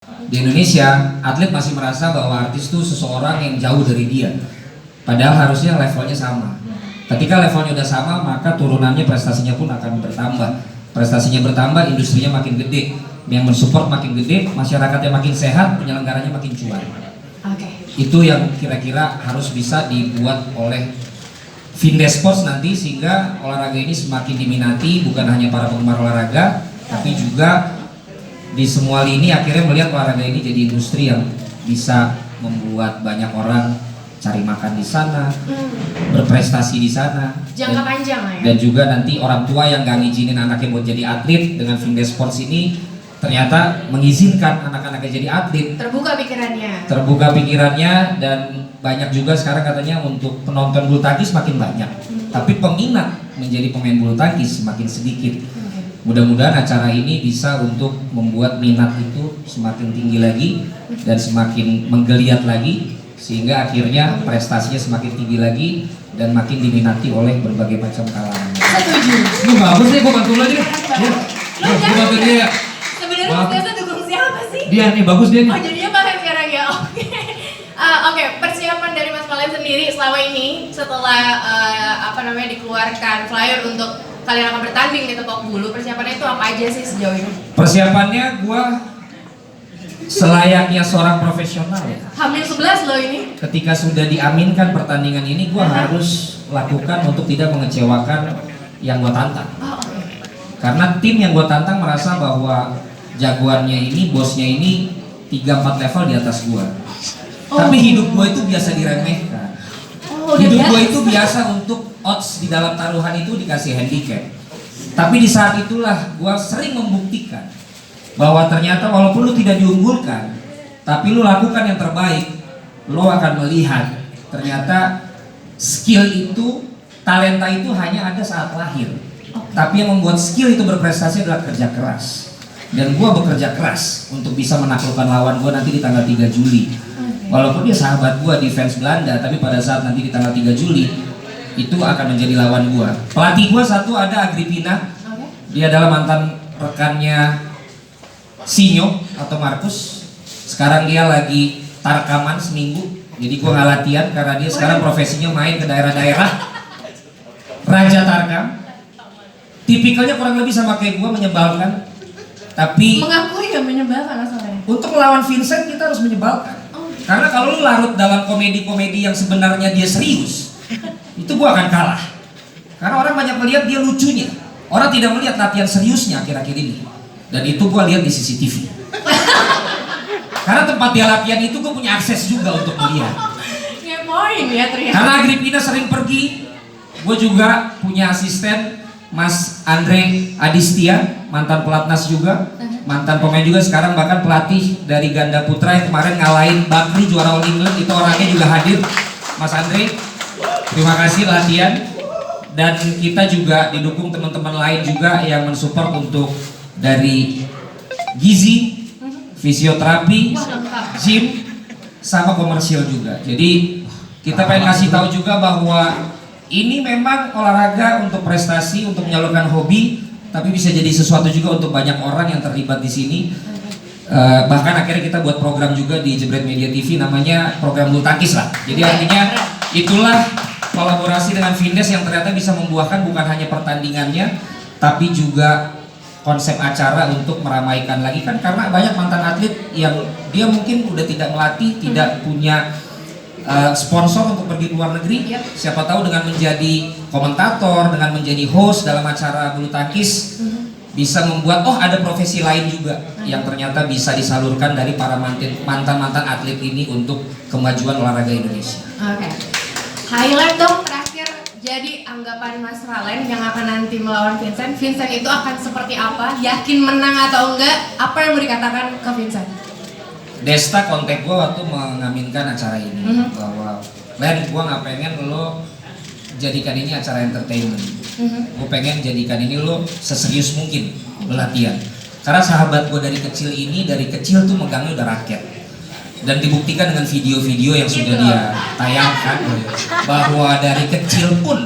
Di Indonesia, atlet masih merasa bahwa artis itu seseorang yang jauh dari dia. Padahal harusnya levelnya sama. Ketika levelnya udah sama, maka turunannya prestasinya pun akan bertambah. Prestasinya bertambah, industrinya makin gede, yang mensupport makin gede, masyarakatnya makin sehat, penyelenggaranya makin cuan. Itu yang kira-kira harus bisa dibuat oleh Vindes Sports nanti, sehingga olahraga ini semakin diminati bukan hanya para penggemar olahraga, tapi juga di semua lini akhirnya melihat olahraga ini jadi industri yang bisa membuat banyak orang cari makan di sana, berprestasi di sana, jangka panjang ya. Dan juga nanti orang tua yang gak ngizinin anaknya buat jadi atlet, dengan Vindes Sports ini ternyata mengizinkan anak-anaknya jadi atlet. Terbuka pikirannya, dan banyak juga sekarang katanya untuk penonton bulu tangkis makin banyak, tapi peminat menjadi pemain bulu tangkis semakin sedikit. Mudah-mudahan acara ini bisa untuk membuat minat itu semakin tinggi lagi dan semakin menggeliat lagi, sehingga akhirnya prestasinya semakin tinggi lagi dan makin diminati oleh berbagai macam kalangan. Setuju. Lu bagus nih, gua bantu aja deh. Gua bantu dia. Sebenarnya biasa dukung siapa sih? Dia nih, bagus dia nih. Oh, jadinya Valen sekarang ya. Oke. Oke, persiapan dari Mas Valen sendiri selama ini setelah dikeluarkan flyer untuk kalian akan bertanding di Tepok Bulu, persiapannya itu apa aja sih sejauh ini? Persiapannya gua selayaknya seorang profesional ya. Hamil 11 loh ini. Ketika sudah diaminkan pertandingan ini, gua harus lakukan untuk tidak mengecewakan yang gua tantang. Karena tim yang gua tantang merasa bahwa jagoannya ini, bosnya ini 3-4 level di atas gua. Tapi hidup gua itu biasa diremehkan. Hidup gua itu biasa untuk odds di dalam taruhan itu dikasih handicap. Tapi di saat itulah gua sering membuktikan bahwa ternyata walaupun lu tidak diunggulkan, tapi lu lakukan yang terbaik, lu akan melihat ternyata skill itu, talenta itu hanya ada saat lahir. Tapi yang membuat skill itu berprestasi adalah kerja keras. Dan gua bekerja keras untuk bisa menaklukkan lawan gua nanti di tanggal 3 Juli. Walaupun dia sahabat gua di fans Belanda, tapi pada saat nanti di tanggal 3 Juli itu akan menjadi lawan gua. Pelatih gua satu ada Agripina. Dia adalah mantan rekannya Sinyo atau Markus. Sekarang dia lagi tarkaman seminggu. Jadi gua nggak latihan karena dia sekarang profesinya main ke daerah-daerah. Raja Tarkam. Tipikalnya kurang lebih sama kayak gua, menyebalkan. Tapi Mengakui ya menyebalkan asalnya. untuk melawan Vincent kita harus menyebalkan. Karena kalau lu larut dalam komedi-komedi yang sebenarnya dia serius, itu gua akan kalah. Karena orang banyak melihat dia lucunya. Orang tidak melihat latihan seriusnya akhir-akhir ini. Dan itu gua lihat di CCTV. Karena tempat dia latihan itu gua punya akses juga untuk melihat. Ngepoin ya ternyata. Karena Agripina sering pergi, gua juga punya asisten Mas Andre Adistia, mantan pelatnas juga, mantan pemain juga, sekarang bahkan pelatih dari ganda putra yang kemarin ngalahin Bakri juara All England, itu orangnya juga hadir. Mas Andre, terima kasih latihan. Dan kita juga didukung teman-teman lain juga yang mensupport untuk dari gizi, fisioterapi, gym, sama komersial juga. Jadi kita pengen kasih tahu juga bahwa ini memang olahraga untuk prestasi, untuk menyalurkan hobi, tapi bisa jadi sesuatu juga untuk banyak orang yang terlibat di sini. Bahkan akhirnya kita buat program juga di Jebret Media TV, namanya program bulu tangkis lah. Jadi artinya itulah kolaborasi dengan Vindes yang ternyata bisa membuahkan bukan hanya pertandingannya, tapi juga konsep acara untuk meramaikan lagi, kan karena banyak mantan atlet yang dia mungkin udah tidak melatih, tidak punya sponsor untuk pergi ke luar negeri. Siapa tahu dengan menjadi komentator, dengan menjadi host dalam acara bulu tangkis, bisa membuat ada profesi lain juga yang ternyata bisa disalurkan dari para mantan-mantan atlet ini untuk kemajuan olahraga Indonesia. Highlight dong terakhir, jadi anggapan Mas Valen yang akan nanti melawan Vincent. Vincent itu akan seperti apa? Yakin menang atau enggak? Apa yang mau dikatakan ke Vincent? Desta kontak gue waktu mengaminkan acara ini bahwa Len, gue nggak pengen lo jadikan ini acara entertainment. Gue pengen jadikan ini lo seserius mungkin lo latihan. Karena sahabat gue dari kecil tuh megangnya udah raket. Dan dibuktikan dengan video-video yang sudah dia tayangkan bahwa dari kecil pun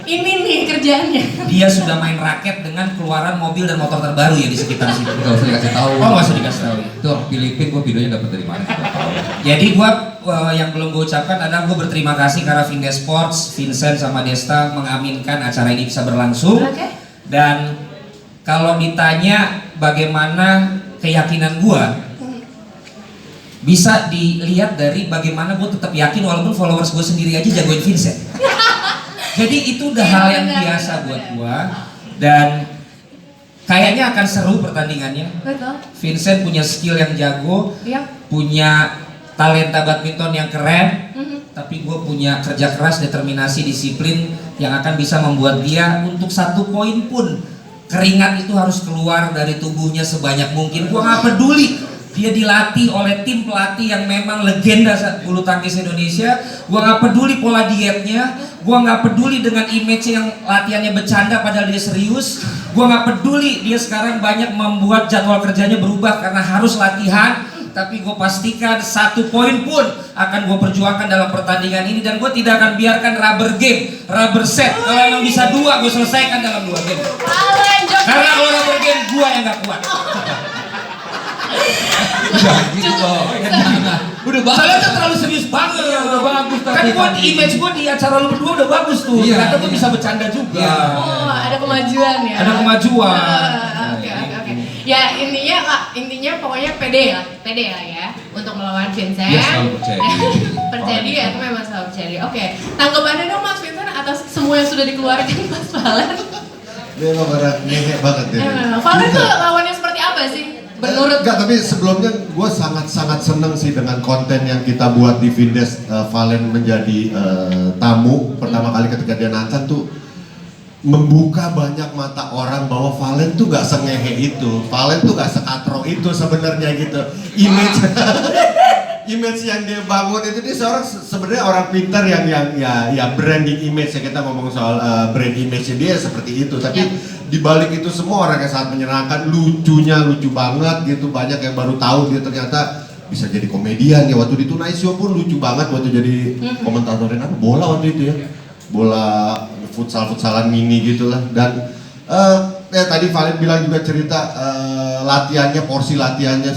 Ini nih kerjaannya. Dia sudah main raket dengan keluaran mobil dan motor terbaru ya di sekitar situ. Gak usah dikasih tahu. Oh, nggak usah dikasih tahu. Itu orang Filipina, gue videonya dapat dari mana? Gak tahu. Jadi gua yang belum gue ucapkan adalah gue berterima kasih karena Vindes Sports, Vincent sama Desta mengaminkan acara ini bisa berlangsung. Oke. Dan kalau ditanya bagaimana keyakinan gua, bisa dilihat dari bagaimana gue tetap yakin walaupun followers gue sendiri aja jagoin Vincent. Jadi itu udah hal yang biasa buat gua dan kayaknya akan seru pertandingannya. Betul. Vincent punya skill yang jago, Iya. punya talenta badminton yang keren, Mhm. tapi gue punya kerja keras, determinasi, disiplin yang akan bisa membuat dia untuk 1 poin pun keringat itu harus keluar dari tubuhnya sebanyak mungkin. Gue nggak peduli dia dilatih oleh tim pelatih yang memang legenda bulu tangkis Indonesia. Gue nggak peduli pola dietnya, gue nggak peduli dengan image yang latihannya bercanda padahal dia serius. Gue nggak peduli dia sekarang banyak membuat jadwal kerjanya berubah karena harus latihan. Tapi gue pastikan 1 poin pun akan gue perjuangkan dalam pertandingan ini dan gue tidak akan biarkan rubber game, rubber set. Kalau emang bisa 2, gue selesaikan dalam 2 game. Valen Jokowi. Karena kalau rubber game gue yang gak kuat. Udah gitu loh. Udah bagus. Soalnya itu terlalu serius banget. Iya, udah bagus Kan tadi. gue di image gue di acara lu berdua udah bagus tuh. Iya, Ternyata gue iya. bisa bercanda juga. Iya. Oh, ada kemajuan ya. Ada kemajuan. Oke. Ya intinya pokoknya pede lah ya untuk melawan Vincent. Dia selalu percaya diri. Percaya diri atau memang selalu percaya diri. Oke, tanggapannya dong Mas Vincent atas semua yang sudah dikeluarkan Mas Valen. Dia emang orang ngehek banget ya. Valen tuh lawannya seperti apa sih? Menurut Enggak, tapi sebelumnya gue sangat seneng sih dengan konten yang kita buat di Vindes. Valen menjadi tamu pertama kali ketika dia nancan tuh membuka banyak mata orang bahwa Valen tuh gak sengehe itu, Valen tuh gak sekatro itu sebenarnya gitu. Image yang dia bangun itu, dia seorang sebenarnya orang pintar yang branding image ya, kita ngomong soal brand image dia seperti itu. Tapi di balik itu semua orang yang sangat menyenangkan, lucu banget gitu. Banyak yang baru tahu dia ternyata bisa jadi komedian ya. Waktu di Tonight Show pun lucu banget waktu jadi komentatorin apa bola waktu itu ya, bola futsalan mini gitulah. Dan tadi Valen bilang juga cerita latihannya, porsi latihannya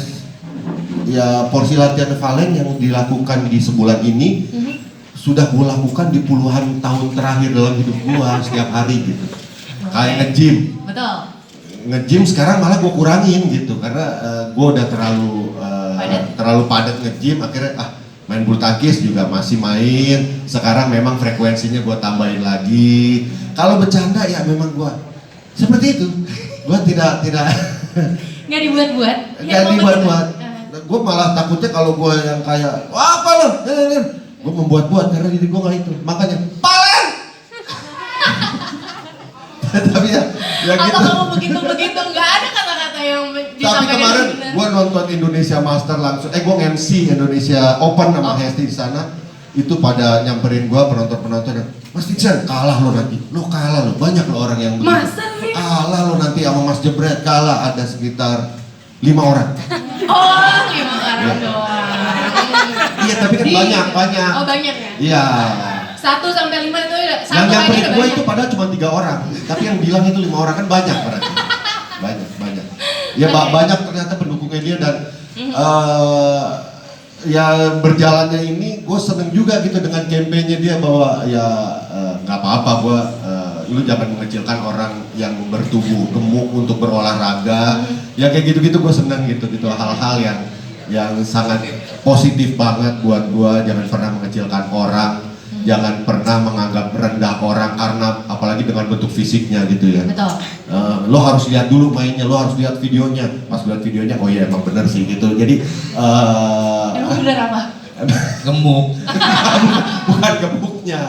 Valen yang dilakukan di sebulan ini sudah gue lakukan di puluhan tahun terakhir dalam hidup gue setiap hari gitu. Kayak nge-gym. betul. Nge-gym sekarang malah gue kurangin gitu karena gue udah terlalu padat nge-gym. Akhirnya main bulu tangkis juga masih main. Sekarang memang frekuensinya gue tambahin lagi. Kalau bercanda ya memang gue seperti itu. Gue tidak Nggak dibuat-buat. nggak dibuat-buat. Gue malah takutnya kalau gue yang kayak wah apa lo, gue membuat-buat karena diri gue nggak itu. Makanya Valen. Tapi ya Apa gitu. kamu begitu nggak ada kata-kata yang Tapi disampaikan kemarin dengan benar. gue nonton Indonesia Master langsung, gue MC Indonesia Open sama Hesti di sana. Itu pada nyamperin gue penonton-penonton yang Mas Vincent kalah lo nanti, lo kalah lo, banyak lo orang yang begitu. Masa sih? Kalah lo nanti sama Mas Jebret, kalah ada sekitar 5 orang. Oh, 5 orang doang. Iya tapi kan banyak. Oh banyak ya? Iya. 1 sampai 5 itu udah Yang satu aja nyamperin udah gue banyak. itu padahal cuma 3 orang, tapi yang bilang itu 5 orang kan banyak berarti. Banyak. Ya banyak ternyata pendukungnya dia dan ya berjalannya ini gue seneng juga gitu dengan kampanye dia bahwa ya nggak apa-apa gue lu jangan mengecilkan orang yang bertubuh gemuk untuk berolahraga. Ya kayak gitu-gitu gue seneng gitu hal-hal yang sangat positif banget buat gue. Jangan pernah mengecilkan orang, jangan pernah menganggap rendah orang karena apalagi dengan bentuk fisiknya gitu ya. Betul. Lo harus lihat dulu mainnya, lo harus lihat videonya. Pas lihat videonya, oh iya emang bener sih gitu. Jadi Emang bener apa? Gemuk. bukan gemuknya,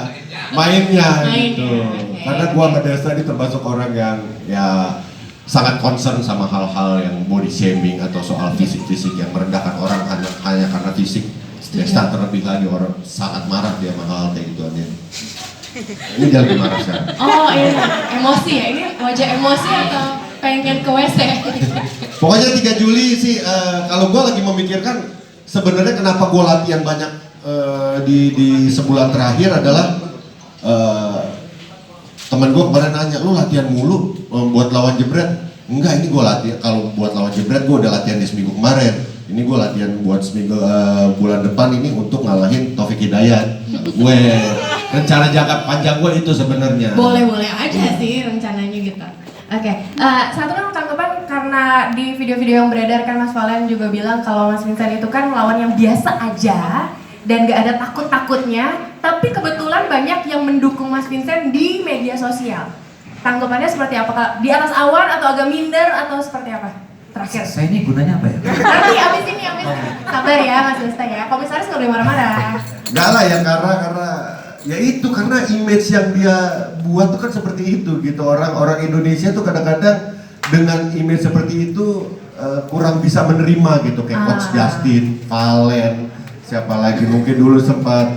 mainnya gitu. Oke. Karena gua sama Desta ini termasuk orang yang ya sangat concern sama hal-hal yang body shaming atau soal fisik-fisik yang merendahkan orang hanya karena fisik. Desta terlebih lagi orang sangat marah dia sama hal kayak gituan dia. Ini dia lagi marah sekarang. Oh iya, emosi ya? Ini wajah emosi atau pengen ke WC? Pokoknya 3 Juli sih, kalau gue lagi memikirkan sebenarnya kenapa gue latihan banyak di sebulan terakhir adalah temen gue kemarin nanya, lu latihan mulu buat lawan jebret? Enggak, ini gue latihan, kalau buat lawan jebret gue udah latihan di seminggu kemarin. Ini gue latihan buat seminggu bulan depan ini untuk ngalahin Taufik Hidayat. Gue rencana jangka panjang gue itu sebenarnya. Boleh-boleh aja sih rencananya gitu. Oke, satu kan tanggapan karena di video-video yang beredar kan Mas Valen juga bilang kalau Mas Vincent itu kan lawan yang biasa aja dan gak ada takut-takutnya, tapi kebetulan banyak yang mendukung Mas Vincent di media sosial. Tanggapannya seperti apa? Di atas awan atau agak minder atau seperti apa? Terakhir. Saya ini gunanya apa ya? Nanti abis ini. Sabar ya Mas Desta ya, komisaris nggak boleh marah-marah. Enggak lah ya, karena ya itu karena image yang dia buat tuh kan seperti itu gitu. Orang Indonesia tuh kadang-kadang dengan image seperti itu kurang bisa menerima gitu, kayak Coach Justin, Valen, siapa lagi mungkin dulu sempat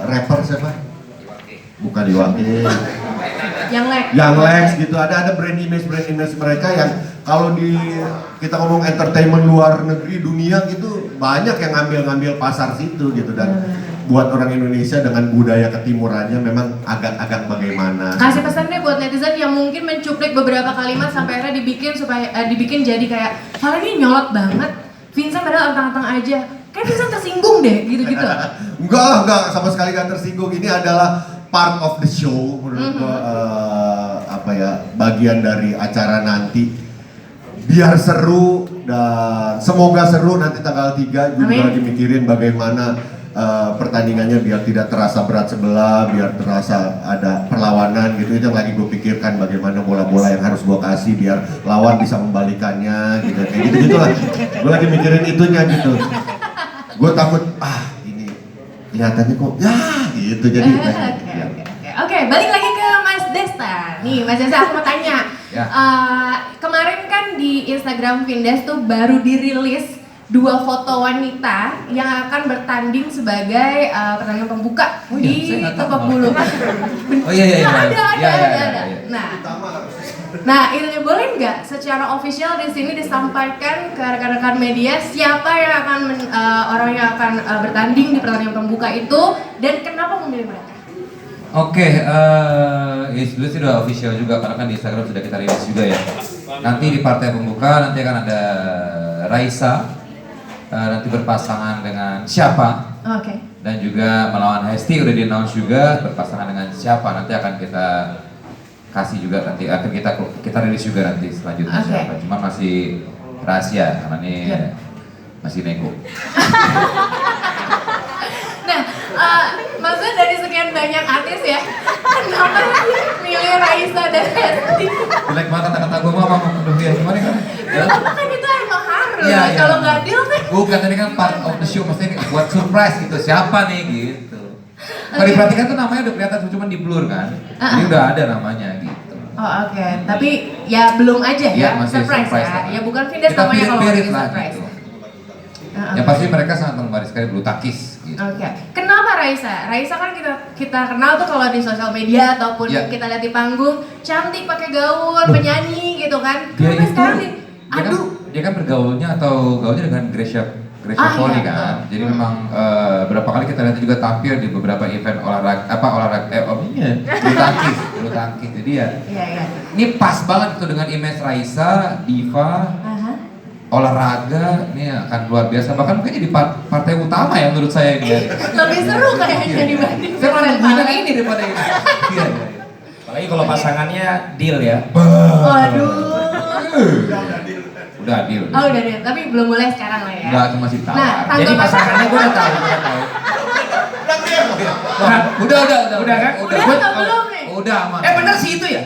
rapper siapa? Bukan Iwake. Yang Lex gitu, ada brand image mereka yang kalau kita ngomong entertainment luar negeri dunia gitu banyak yang ngambil pasar situ gitu, dan buat orang Indonesia dengan budaya ketimurannya memang agak bagaimana. Kasih pesan deh buat netizen yang mungkin mencuplik beberapa kalimat sampai akhirnya dibikin jadi kayak Valen ini nyolot banget, Vincent padahal anteng-anteng aja, kayak Vincent tersinggung deh gitu-gitu. Enggak sama sekali gak tersinggung. Ini adalah part of the show menurut gua, bagian dari acara nanti biar seru, dan semoga seru nanti tanggal 3 juga lagi mikirin bagaimana pertandingannya biar tidak terasa berat sebelah, biar terasa ada perlawanan gitu. Itu yang lagi gue pikirkan, bagaimana bola-bola yang harus gue kasih biar lawan bisa membalikannya gitu, kayak gitu lah. Gue lagi mikirin itunya gitu. Gue takut ini kelihatannya kok ya gitu jadi. Oke, balik lagi ke Mas Desta. Nih Mas Desta, aku mau tanya. Ya. Kemarin kan di Instagram Vindes tuh baru dirilis 2 foto wanita yang akan bertanding sebagai pertandingan pembuka di Tebak Bulu. Oh iya. Ada. Nah, itu boleh nggak secara official di sini disampaikan ke rekan-rekan media siapa yang akan orang yang akan bertanding di pertandingan pembuka itu dan kenapa memilih mereka? Oke, sebelumnya sih udah official juga karena kan di Instagram sudah kita rilis juga ya. Nanti di partai pembuka nanti akan ada Raisa, nanti berpasangan dengan siapa? Oke. Dan juga melawan Hesti udah di-announce juga berpasangan dengan siapa, nanti akan kita kasih juga, nanti akan kita rilis juga nanti selanjutnya siapa. Cuma masih rahasia karena ini masih nego. Nah, maksudnya dari sekian banyak artis ya, kenapa sih milih Raisa dan Hesti? Jelek banget kata-kata gue mah aduh ya gimana kan? Kenapa kan itu emang harus, Iya. kalau nggak deal kan? Bukan, tadi kan part of the show, maksudnya buat surprise gitu, siapa nih gitu. Kalau diperhatikan tuh namanya udah kelihatan, cuma di blur kan, jadi udah ada namanya gitu. Oh oke, tapi ya belum aja ya, masih surprise ya, lah. ya bukan Vindes Kita namanya kalau pirit-pirit ngomongin lah surprise. gitu. Ya pasti mereka sangat penggemar sekali bulu tangkis gitu. Oke. Kenapa Raisa? Raisa kan kita kenal tuh kalau di sosial media ataupun kita lihat di panggung, cantik pakai gaun, penyanyi gitu kan. Dia Kenapa sekarang nih? dia kan bergaulnya dengan Gracia Poli kan. Jadi memang berapa kali kita lihat juga tampil di beberapa event bulu tangkis. Jadi ya. Iya. Ini pas banget tuh dengan image Raisa, diva, olahraga, ini akan luar biasa. Bahkan mungkin jadi partai utama ya menurut saya ini. Lebih seru kayaknya dibanding. Saya malah bilang ini daripada ini. Iya. Apalagi kalau pasangannya deal ya. Waduh. Udah deal. Oh udah deal, tapi belum boleh sekarang lah ya. Enggak, cuma masih tahu. Nah, Jadi pasangannya gue udah tahu. Udah kan? Udah atau belum nih? Udah aman. Bener sih itu ya?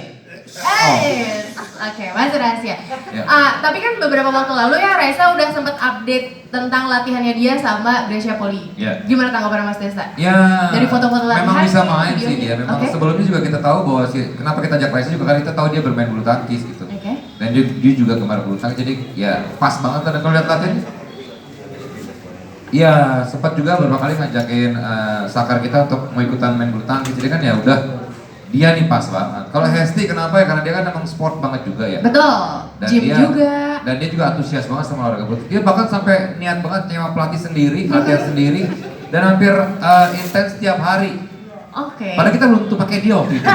Oke, masih rahasia. Ya. Tapi kan beberapa waktu lalu ya Raisa udah sempet update tentang latihannya dia sama Gracia Poli. Ya. Gimana tanggapan Mas Desta? Ya, Dari foto-foto latihan, memang bisa main videonya. sih dia. Memang Oke. sebelumnya juga kita tahu bahwa kenapa kita ajak Raisa juga karena kita tahu dia bermain bulu tangkis gitu. Oke. Dan dia juga gemar bulu tangkis, jadi ya pas banget kan kalau lihat latihan. Ya, sempat juga beberapa kali ngajakin Sakar kita untuk mau ikutan main bulu tangkis. Jadi kan ya udah dia nih pas banget. Kalau Hesti kenapa ya? Karena dia kan emang sport banget juga ya. Betul. Dan Gym dia, juga. Dan dia juga antusias banget sama olahraga bulu. Dia bahkan sampai niat banget nyewa pelatih sendiri, latihan sendiri, dan hampir intens tiap hari. Oke. Padahal kita belum tuh pakai dia waktu itu.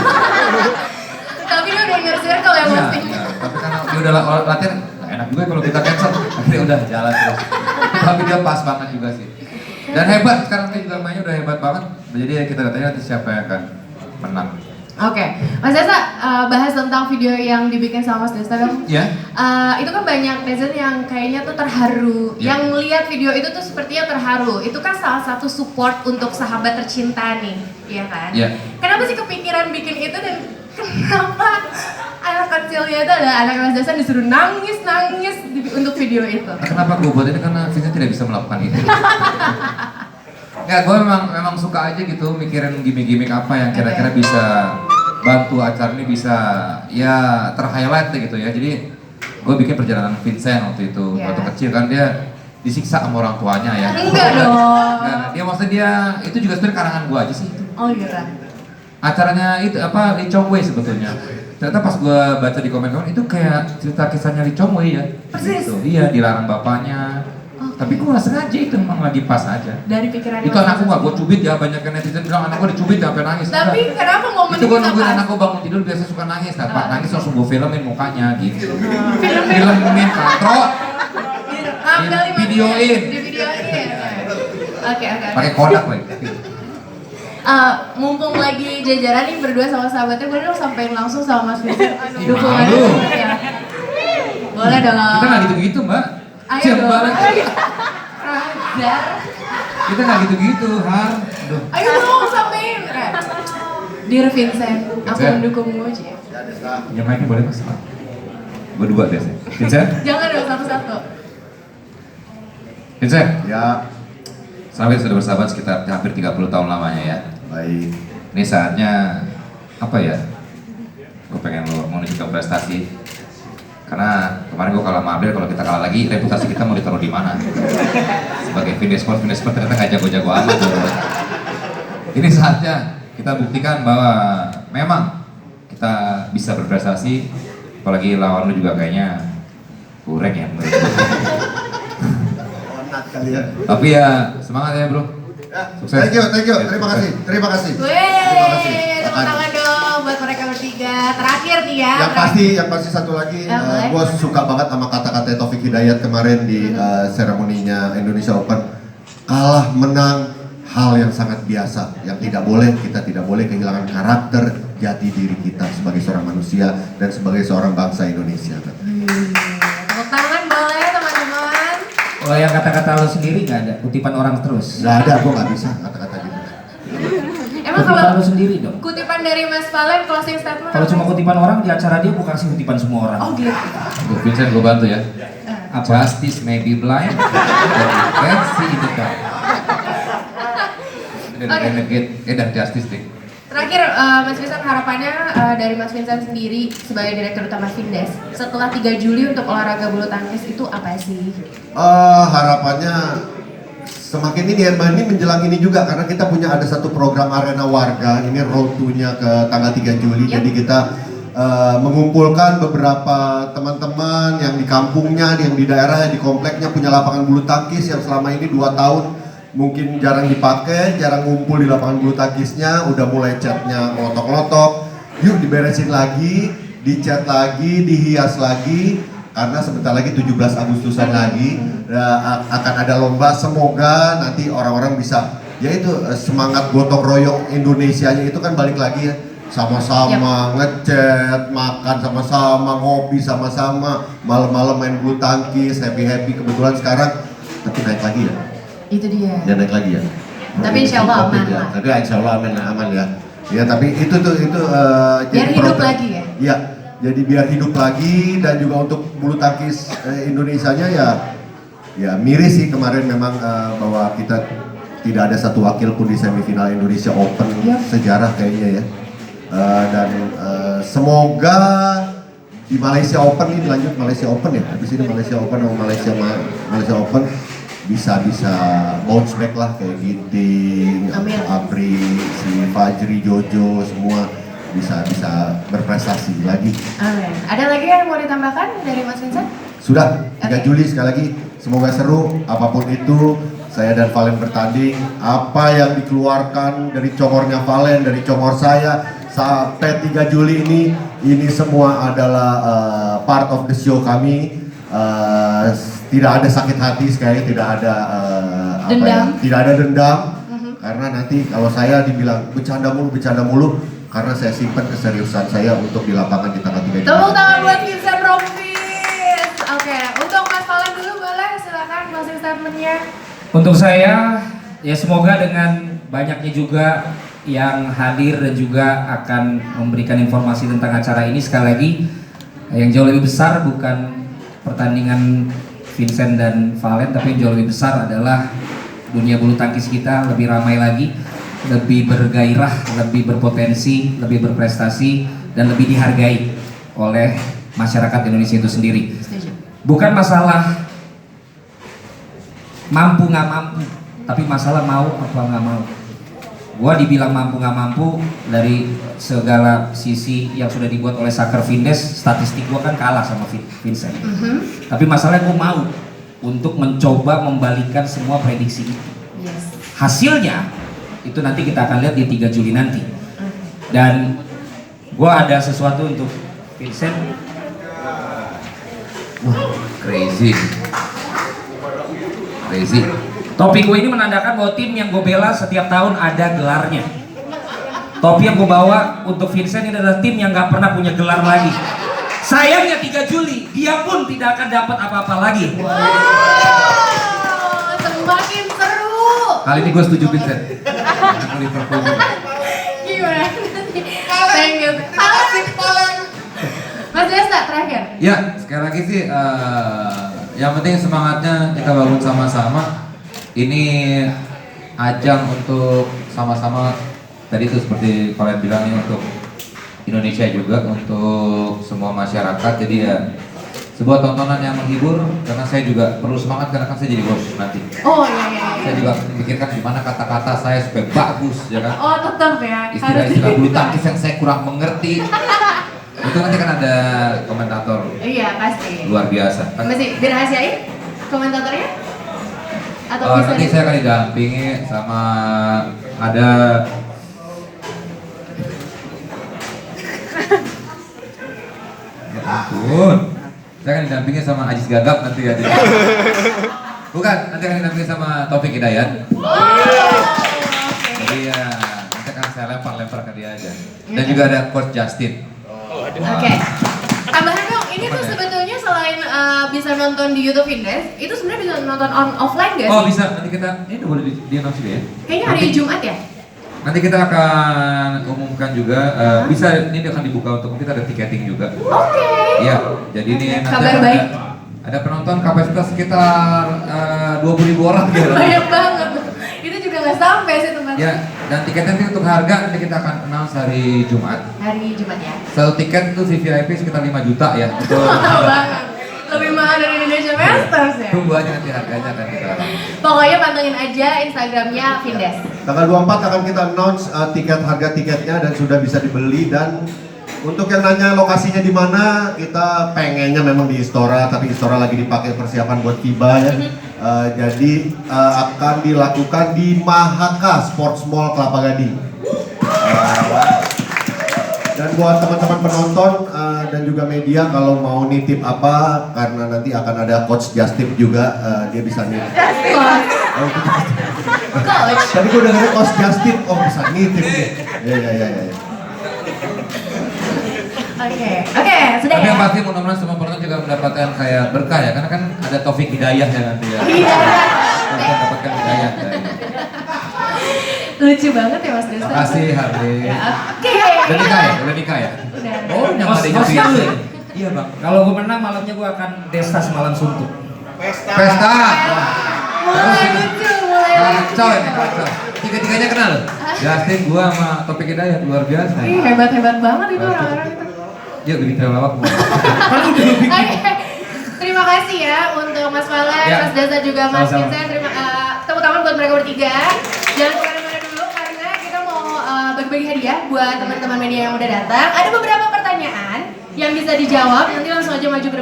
Tapi dia udah inner circle ya Iya, pasti. iya. Tapi karena dia udah latihan, nggak enak juga kalau kita cancel. Akhirnya udah jalan terus. Tapi dia pas banget juga sih. Dan hebat, sekarang dia juga mainnya udah hebat banget. Jadi kita katanya nanti siapa yang akan menang. Oke, Mas Desa, bahas tentang video yang dibikin sama Mas Desa dong. Ya? Itu kan banyak netizen yang kayaknya tuh terharu, Ya. yang lihat video itu tuh sepertinya terharu. Itu kan salah satu support untuk sahabat tercinta nih, iya kan? Ya. Kenapa sih kepikiran bikin itu dan kenapa anak kecilnya itu ada anak Mas Desa disuruh nangis untuk video itu? Kenapa gue buat ini? Karena Vincent tidak bisa melakukan itu. Nggak, gue memang suka aja gitu mikirin gimmick-gimmick apa yang kira-kira bisa bantu acara ini bisa ya ter-highlight gitu ya. Jadi gue bikin perjalanan Vincent waktu itu. Ya. Waktu kecil kan dia disiksa sama orang tuanya ya. Enggak dong. Nah, dia maksudnya dia itu juga sebenarnya karangan gue aja sih itu. Oh iya. Acaranya itu apa Lee Chong Wei sebetulnya. Ternyata pas gue baca di komen-komen itu kayak cerita kisahnya Lee Chong Wei ya. Persis. Gitu. Iya, dilarang bapaknya. Tapi gue gak sengaja, itu memang lagi pas aja. Dari pikiran Itu anakku gak gue cubit ya, banyak yang netizen bilang anakku dicubit sampai nangis. Tapi Enggak. kenapa momen Itu gue kita nungguin pas? anakku bangun tidur biasa suka nangis, nah, Pak nangis langsung gue filmin mukanya gitu. Filmin. Filmin katro, Direkam kali Mas. Videoin. Di videoin. Oke. pakai Kodak lagi. Mumpung lagi jajaran nih berdua sama sahabatnya, boleh dong sampein langsung sama Mas Vincent Ih, dukungannya malu. seperti apa? Boleh dong. Kita gak gitu-gitu mbak. Ayo Siap dong. banget. Ajar. Kita gak gitu-gitu, Har. Aduh. Ayo dong sampein. Dear Vincent, aku Vincent. mendukungmu aja. Ya mic-nya boleh mas? Berdua biasanya. Vincent? Jangan dong satu-satu. Vincent? Ya, Sampai sudah bersahabat sekitar hampir 30 tahun lamanya ya. baik. Ini saatnya apa ya? Gue pengen lo menunjukkan prestasi. Karena kemarin gue kalah sama Abdel, kalau kita kalah lagi reputasi kita mau ditaruh di mana? Sebagai Vindes Sport ternyata nggak jago-jago amat. Bro. Ini saatnya kita buktikan bahwa memang kita bisa berprestasi. Apalagi lawan lu juga kayaknya kurang ya menurut gue. Onat kali ya. Tapi ya semangat ya bro. Ya, Sukses. thank you. Terima Sukses. kasih. Terima kasih. Wih, tepuk tangan dong buat mereka bertiga. Terakhir nih ya. Yang pasti satu lagi, Ya, boleh. gue suka banget sama kata-kata Taufik Hidayat kemarin di seremoninya Indonesia Open. Kalah menang hal yang sangat biasa, yang kita tidak boleh kehilangan karakter jati diri kita sebagai seorang manusia dan sebagai seorang bangsa Indonesia. Tepuk tangan boleh teman-teman. Kalau yang kata-kata lo sendiri nggak ada, kutipan orang terus. Gak ada, gue nggak bisa kata-kata gitu. Emang Kutipan kalau lo sendiri dong. kutipan dari Mas Valen closing statement Kalau apa cuma sih? kutipan orang di acara dia bukan kasih kutipan semua orang. Oh gitu. Vincent gue bantu ya. Apa? Justice may be blind, but you can see in the dark. Ini dari Renegade, dari Justice deh. Terakhir Mas Vincent, harapannya dari Mas Vincent sendiri sebagai Direktur Utama Vindes setelah 3 Juli untuk olahraga bulu tangkis itu apa sih? Harapannya semakin ini menjelang ini juga karena kita punya ada satu program arena warga ini road to-nya ke tanggal 3 Juli. Yap. Jadi kita mengumpulkan beberapa teman-teman yang di kampungnya, yang di daerah, yang di kompleknya punya lapangan bulu tangkis yang selama ini 2 tahun mungkin jarang dipakai, jarang ngumpul di lapangan bulu tangkisnya, udah mulai catnya lotok-lotok. Yuk diberesin lagi, dicat lagi, dihias lagi. Karena sebentar lagi 17 Agustusan lagi akan ada lomba, semoga nanti orang-orang bisa yaitu semangat gotong royong Indonesianya itu kan balik lagi ya, sama-sama ngecat, makan sama-sama, ngopi sama-sama, malam-malam main bulu tangkis, happy-happy. Kebetulan sekarang tapi naik lagi ya. Itu dia. Ya naik lagi ya. Tapi insya Allah aman ya. lah. Tapi insya Allah aman ya. Ya tapi itu Biar jadi hidup program. lagi ya? Iya. Jadi biar hidup lagi dan juga untuk bulu tangkis Indonesianya ya miris sih kemarin memang bahwa kita tidak ada satu wakil pun di semifinal Indonesia Open sejarah kayaknya ya. Dan semoga di Malaysia Open ini lanjut Malaysia Open ya. Habis ini Malaysia Open sama Malaysia Open bisa bounce back lah kayak Ginting, Amin. Apri, si Fajri, Jojo semua bisa berprestasi lagi. Amin. Ada lagi yang mau ditambahkan dari Mas Vincent? Sudah 3 Oke. Juli sekali lagi semoga seru apapun itu saya dan Valen bertanding, apa yang dikeluarkan dari congornya Valen, dari congor saya sampai 3 Juli ini semua adalah part of the show kami. Tidak ada sakit hati sekali, tidak ada Dendam. tidak ada dendam. Karena nanti kalau saya dibilang bercanda mulu, karena saya simpan keseriusan saya untuk di lapangan di tanggal 3 Juli. Tepuk tangan buat Vincent Rompis. Oke, untuk Mas Valen dulu boleh, silakan closing statementnya. Untuk saya, ya semoga dengan banyaknya juga yang hadir dan juga akan memberikan informasi tentang acara ini, sekali lagi yang jauh lebih besar bukan pertandingan Vincent dan Valen, tapi yang jauh lebih besar adalah dunia bulu tangkis kita lebih ramai lagi, lebih bergairah, lebih berpotensi, lebih berprestasi, dan lebih dihargai oleh masyarakat Indonesia itu sendiri. Bukan masalah mampu nggak mampu, tapi masalah mau apa nggak mau. Gua dibilang mampu nggak mampu dari segala sisi yang sudah dibuat oleh Soccer Vindes, statistik gua kan kalah sama Vincent. Tapi masalahnya gua mau untuk mencoba membalikan semua prediksi itu. Hasilnya itu nanti kita akan lihat di 3 Juli nanti. Dan gua ada sesuatu untuk Vincent. Wah, crazy. Topi gue ini menandakan bahwa tim yang gue bela setiap tahun ada gelarnya. Topi yang gue bawa untuk Vincent ini adalah tim yang gak pernah punya gelar lagi. Sayangnya 3 Juli, dia pun tidak akan dapat apa-apa lagi. Wow, semakin seru. Kali ini gue setuju Vincent. Aku Liverpool. Gimana? Thank you. Mas Desta terakhir. Ya, sekali lagi sih yang penting semangatnya kita bangun sama-sama. Ini ajang untuk sama-sama, tadi itu seperti kalian bilang ini untuk Indonesia juga, untuk semua masyarakat. Jadi ya sebuah tontonan yang menghibur, karena saya juga perlu semangat karena kan saya jadi host nanti. Oh iya. Saya juga memikirkan gimana kata-kata saya supaya bagus, ya kan? Oh tetap ya. Istilah-istilah bulu tangkis yang saya kurang mengerti. Itu nanti kan ada komentator Iya pasti. luar biasa. Kan? Masih dirahasiain komentatornya? Atau bisa Nanti saya akan didampingi sama ada ya ampun. Saya akan didampingi sama Ajis Gagap nanti ya. Bukan, nanti akan didampingi sama Taufik Hidayat. Jadi ya, nanti akan saya lempar-lempar ke dia aja. Dan juga ada Coach Justin. Oke. Tambahan dong, ini tuh sebetulnya selain bisa nonton di YouTube Vindes, itu sebenarnya bisa nonton offline gak sih? Oh bisa, nanti kita, ini udah boleh di-announce juga ya? Kayaknya hari Jumat ya? Nanti kita akan umumkan juga, bisa ini akan dibuka untuk kita ada tiketing juga. Oke. Iya, jadi ini nanti Kabar baik. ada penonton kapasitas sekitar 20.000 orang gitu. Banyak banget. Itu juga nggak sampai sih teman. Ya, dan tiketnya nanti untuk harga nanti kita akan announce hari Jumat. Hari Jumat ya. Satu tiket itu VIP sekitar 5 juta ya. Untuk Mahal banget. Lebih mahal dari Indonesia Masters ya. tunggu aja nanti harganya akan kita. Pokoknya pantengin aja Instagramnya Vindes. Tanggal 24 akan kita announce harga tiketnya dan sudah bisa dibeli. Dan untuk yang nanya lokasinya di mana, kita pengennya memang di Istora, tapi Istora lagi dipakai persiapan buat FIBA ya. Jadi akan dilakukan di Mahaka Sports Mall Kelapa Gading. Dan buat teman-teman penonton dan juga media, kalau mau nitip apa, karena nanti akan ada Coach Justin juga, dia bisa nitip. Coach. Tadi gue dengerin Coach Justin, oh bisa nitip nih. Ya. Oke, sudah Tapi ya. yang pasti mudah-mudahan semua penonton juga mendapatkan kayak berkah ya, karena kan ada Taufik Hidayah ya nanti ya. Iya. Kita mendapatkan hidayah. Ya. Lucu banget ya Mas Desta. Makasih Harley. Ya, oke. Udah nikah ya? Udah nikah ya? Udah. Oh, yang ada Hostnya lu ya? Iya bang. Kalau gue menang malamnya gue akan Desta semalam suntuk. Pesta. Mulai lucu, mulai lucu. Kacau ini kacau. Tiga-tiganya kenal. Justin, gua sama Taufik Hidayat luar biasa. Ih, hebat-hebat banget itu orang-orang itu. Yuk bikin film lawak. Oke. Terima kasih ya untuk Mas Valen, Ya. Mas Desta juga Mas Sama-sama. Vincent. Tepuk tangan buat mereka bertiga. Jangan kemana-mana dulu karena kita mau bagi-bagi hadiah buat teman-teman media yang udah datang. Ada beberapa pertanyaan yang bisa dijawab. Nanti langsung aja maju ke